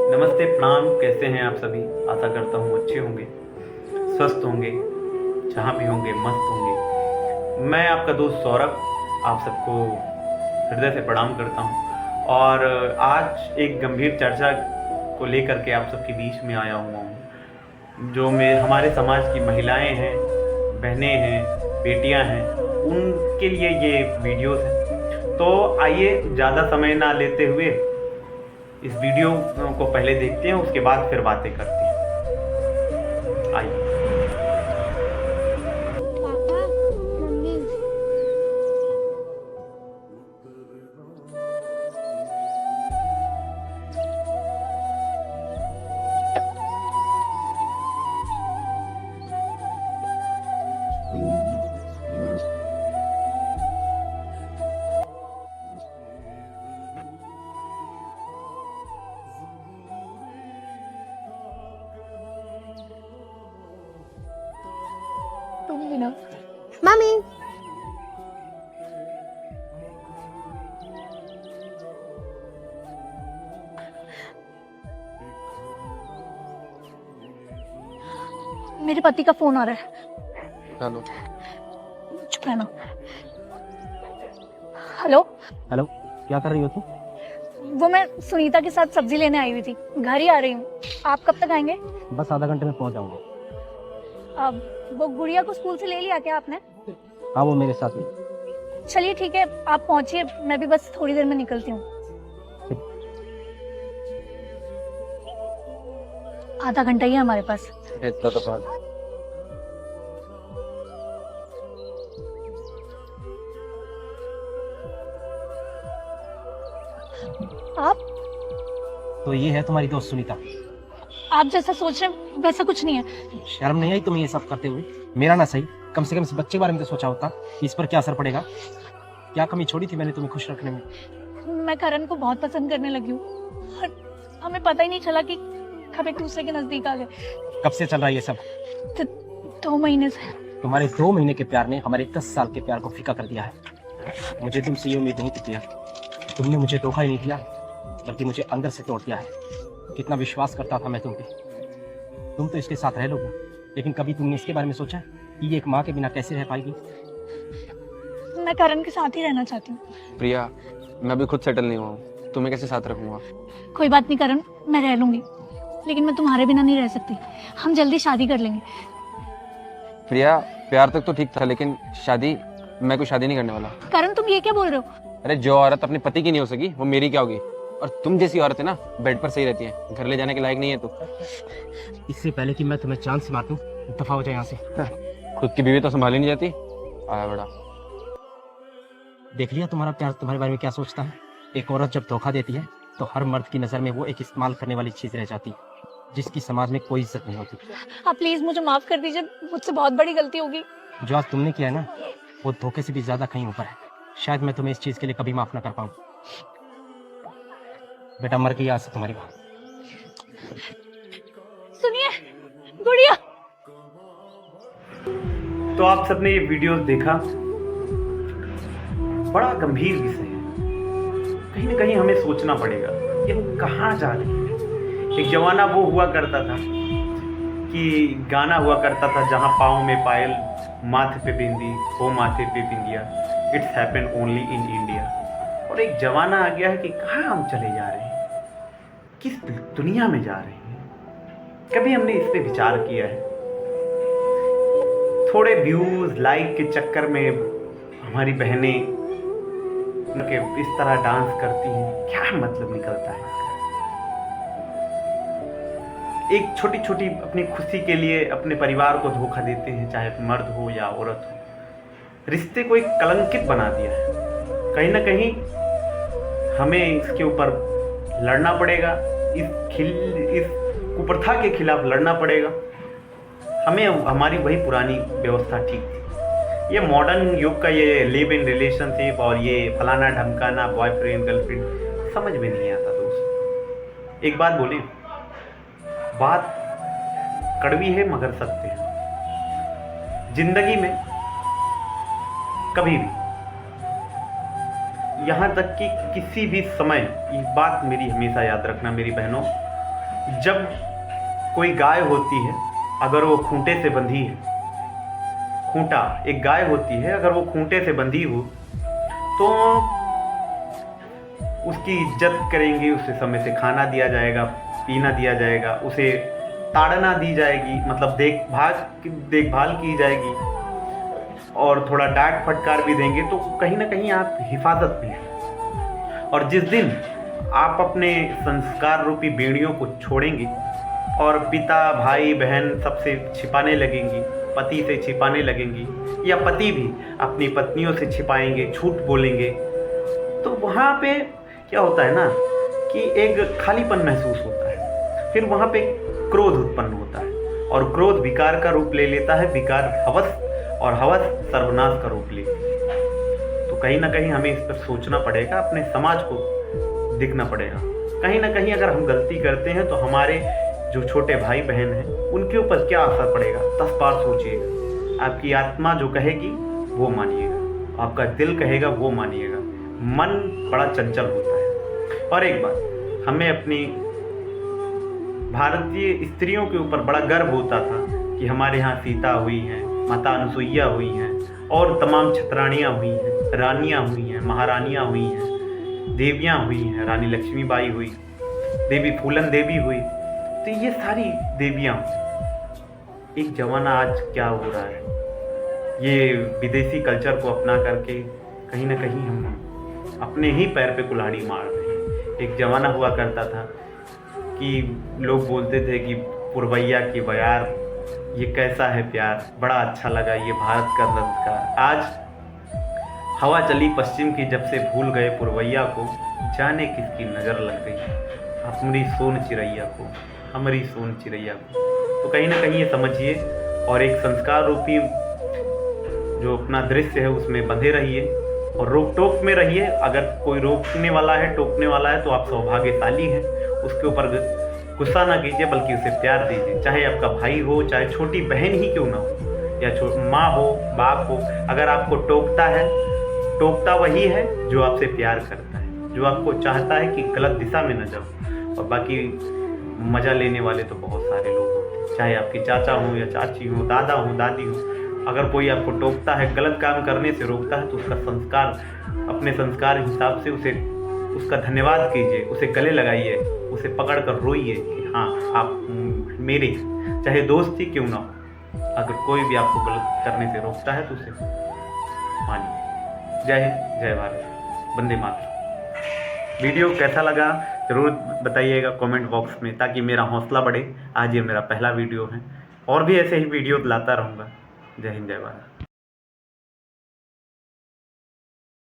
नमस्ते, प्रणाम। कैसे हैं आप सभी? आशा करता हूँ अच्छे होंगे, स्वस्थ होंगे, जहाँ भी होंगे मस्त होंगे। मैं आपका दोस्त सौरभ आप सबको हृदय से प्रणाम करता हूँ और आज एक गंभीर चर्चा को लेकर के आप सबके बीच में आया हुआ हूँ। जो में हमारे समाज की महिलाएं हैं, बहनें हैं, बेटियां हैं, उनके लिए ये वीडियोस हैं। तो आइए ज़्यादा समय ना लेते हुए इस वीडियो को पहले देखते हैं, उसके बाद फिर बातें करते हैं। आइए। Papa mummy. तुम भी ना मम्मी। मेरे पति का फोन आ रहा है। हेलो। चुप रहना। हेलो। हेलो, क्या कर रही हो तुम? वो मैं सुनीता के साथ सब्जी लेने आई हुई थी, घर ही आ रही हूँ। आप कब तक आएंगे? बस आधा घंटे में पहुंच जाऊंगा। अब वो गुड़िया को स्कूल से ले लिया क्या आपने? हाँ, वो मेरे साथ ही। चलिए ठीक है, आप पहुंचिए, मैं भी बस थोड़ी देर में निकलती हूँ। आधा घंटा ही है हमारे पास। इतना तो बात। आप तो ये है तुम्हारी दोस्त सुनीता। आप जैसा सोच रहे हैं वैसा कुछ नहीं है। शर्म नहीं आई तुम्हें ये सब करते हुए? मेरा ना सही, कम से कम इस बच्चे के बारे में तो सोचा होता कि इस पर क्या असर पड़ेगा। क्या कमी छोड़ी थी मैंने तुम्हें खुश रखने में? मैं करण को बहुत पसंद करने लगी हूँ और हमें पता ही नहीं चला कि कब एक दूसरे के नजदीक आ गए। कब से चल रहा है ये सब? 2 महीने से। तुम्हारे 2 महीने के प्यार ने हमारे 10 साल के प्यार को फीका कर दिया है। मुझे तुमसे ये उम्मीद नहीं थी प्रिया। तुमने मुझे धोखा ही नहीं दिया, बल्कि मुझे अंदर से तोड़ दिया है। कितना विश्वास करता था मैं तुम पे। तुम तो इसके साथ रह लोगे, लेकिन कभी तुमने इसके बारे में सोचा कि ये एक माँ के बिना कैसे रह पाएगी? मैं करण के साथ ही रहना चाहती हूँ। प्रिया, मैं अभी खुद सेटल नहीं हुआ हूँ, तुम्हें कैसे साथ रखूंगा? कोई बात नहीं करण, मैं रह लूंगी, लेकिन मैं तुम्हारे बिना नहीं रह सकती। हम जल्दी शादी कर लेंगे। प्रिया, प्यार तक तो ठीक था, लेकिन शादी, मैं कोई शादी नहीं करने वाला। करण तुम ये क्या बोल रहे हो? अरे, जो औरत अपने पति की नहीं हो सकी वो मेरी क्या होगी? और तुम जैसी औरत है ना, बेड पर सही रहती है, घर ले जाने के लायक नहीं है तू। इससे पहले कि मैं तुम्हें चांद से मार दूं, दफा हो जाए यहाँ से। खुद की बीवी तो संभाली नहीं जाती। आया बड़ा। देख लिया तुम्हारा प्यार तुम्हारे बारे में क्या सोचता है। एक औरत जब धोखा देती है तो हर मर्द की नजर में वो एक इस्तेमाल करने वाली चीज रह जाती है, जिसकी समाज में कोई इज्जत नहीं होती। आप प्लीज मुझे माफ कर दीजिए, मुझसे बहुत बड़ी गलती होगी। जो आज तुमने किया है ना, वो धोखे से भी ज्यादा कहीं ऊपर है। शायद मैं तुम्हें इस चीज के लिए कभी माफ ना कर पाऊं। बेटा, मर गई आज से तुम्हारी माँ। सुनिए गुड़िया। तो आप सबने ये वीडियो देखा, बड़ा गंभीर विषय है। कहीं ना कहीं हमें सोचना पड़ेगा कि हम कहाँ जा रहे हैं। एक जमाना वो हुआ करता था कि गाना हुआ करता था, जहाँ पाँव में पायल, माथे पे बिंदी, वो माथे पे बिंदिया, it's happen only in India. और एक जमाना आ गया है कि कहाँ हम चले जा रहे हैं, किस दुनिया में जा रहे हैं। कभी हमने इस पे विचार किया है? थोड़े व्यूज लाइक के चक्कर में हमारी बहनें के इस तरह डांस करती हैं, क्या मतलब निकलता है? एक छोटी छोटी अपनी खुशी के लिए अपने परिवार को धोखा देते हैं, चाहे मर्द हो या औरत हो। रिश्ते को एक कलंकित बना दिया है। कहीं ना कहीं हमें इसके ऊपर लड़ना पड़ेगा, इस कुप्रथा के खिलाफ लड़ना पड़ेगा। हमें हमारी वही पुरानी व्यवस्था ठीक थी। ये मॉडर्न युग का ये लिव इन रिलेशनशिप और ये फलाना ढमकाना, बॉयफ्रेंड गर्लफ्रेंड, समझ में नहीं आता दोस्त। एक बात बोलें, बात कड़वी है मगर सत्य है। जिंदगी में कभी भी, यहाँ तक कि किसी भी समय, ये बात मेरी हमेशा याद रखना मेरी बहनों, जब कोई गाय होती है, अगर वो खूंटे से बंधी है, खूंटा एक गाय होती है, अगर वो खूंटे से बंधी हो तो उसकी इज्जत करेंगे, उसे समय से खाना दिया जाएगा, पीना दिया जाएगा, उसे ताड़ना दी जाएगी, मतलब देखभाल की जाएगी और थोड़ा डांट फटकार भी देंगे, तो कहीं ना कहीं आप हिफाजत में हैं। और जिस दिन आप अपने संस्कार रूपी बेड़ियों को छोड़ेंगे और पिता भाई बहन सबसे छिपाने लगेंगी, पति से छिपाने लगेंगी, या पति भी अपनी पत्नियों से छिपाएंगे, झूठ बोलेंगे, तो वहाँ पे क्या होता है ना कि एक खालीपन महसूस होता है। फिर वहाँ पे क्रोध उत्पन्न होता है और क्रोध विकार का रूप ले लेता है, विकार हवस, और हवस सर्वनाश का रूप लेती है। तो कहीं ना कहीं हमें इस पर सोचना पड़ेगा, अपने समाज को देखना पड़ेगा। कहीं ना कहीं अगर हम गलती करते हैं तो हमारे जो छोटे भाई बहन हैं उनके ऊपर क्या असर पड़ेगा, 10 बार सोचिएगा। आपकी आत्मा जो कहेगी वो मानिएगा, आपका दिल कहेगा वो मानिएगा। मन बड़ा चंचल होता है। और एक बात, हमें अपनी भारतीय स्त्रियों के ऊपर बड़ा गर्व होता था कि हमारे यहाँ सीता हुई हैं, माता अनुसुईया हुई हैं और तमाम छतरानियाँ हुई हैं, रानियाँ हुई हैं, महारानियाँ हुई हैं, देवियाँ हुई हैं, रानी लक्ष्मीबाई हुई, देवी फूलन देवी हुई। तो ये सारी देवियाँ, एक ज़माना आज क्या हो रहा है, ये विदेशी कल्चर को अपना करके कहीं ना कहीं हम अपने ही पैर पे कुल्हाड़ी मार रहे हैं। एक ज़माना हुआ करता था कि लोग बोलते थे कि पुरवैया की बयार, ये कैसा है प्यार, बड़ा अच्छा लगा ये भारत का संस्कार। आज हवा चली पश्चिम की, जब से भूल गए पुरवैया को, जाने किसकी नज़र लग गई हमारी सोन चिड़ैया को, हमारी सोन चिड़ैया को। तो कहीं ना कहीं ये समझिए और एक संस्कार रूपी जो अपना दृश्य है उसमें बंधे रहिए और रोक टोक में रहिए। अगर कोई रोकने वाला है, टोकने वाला है, तो आप सौभाग्यशाली हैं। उसके ऊपर गुस्सा ना कीजिए, बल्कि उसे प्यार दीजिए, चाहे आपका भाई हो, चाहे छोटी बहन ही क्यों ना हो, या माँ हो, बाप हो। अगर आपको टोकता है, टोकता वही है जो आपसे प्यार करता है, जो आपको चाहता है कि गलत दिशा में न जाओ। और बाकी मज़ा लेने वाले तो बहुत सारे लोग होते हैं, चाहे आपके चाचा हो या चाची हो, दादा हो, दादी हो। अगर कोई आपको टोकता है, गलत काम करने से रोकता है, तो उसका संस्कार, अपने संस्कार हिसाब से उसे उसका धन्यवाद कीजिए, उसे गले लगाइए, उसे पकड़ कर रोइए कि हाँ आप मेरे, चाहे दोस्त ही क्यों ना हो। अगर कोई भी आपको गलत करने से रोकता है तो उसे मानिए। जय हिंद, जय भारत, वंदे मातरम। वीडियो कैसा लगा ज़रूर बताइएगा कमेंट बॉक्स में, ताकि मेरा हौसला बढ़े। आज ये मेरा पहला वीडियो है और भी ऐसे ही वीडियो लाता रहूँगा। जय हिंद, जय भारत।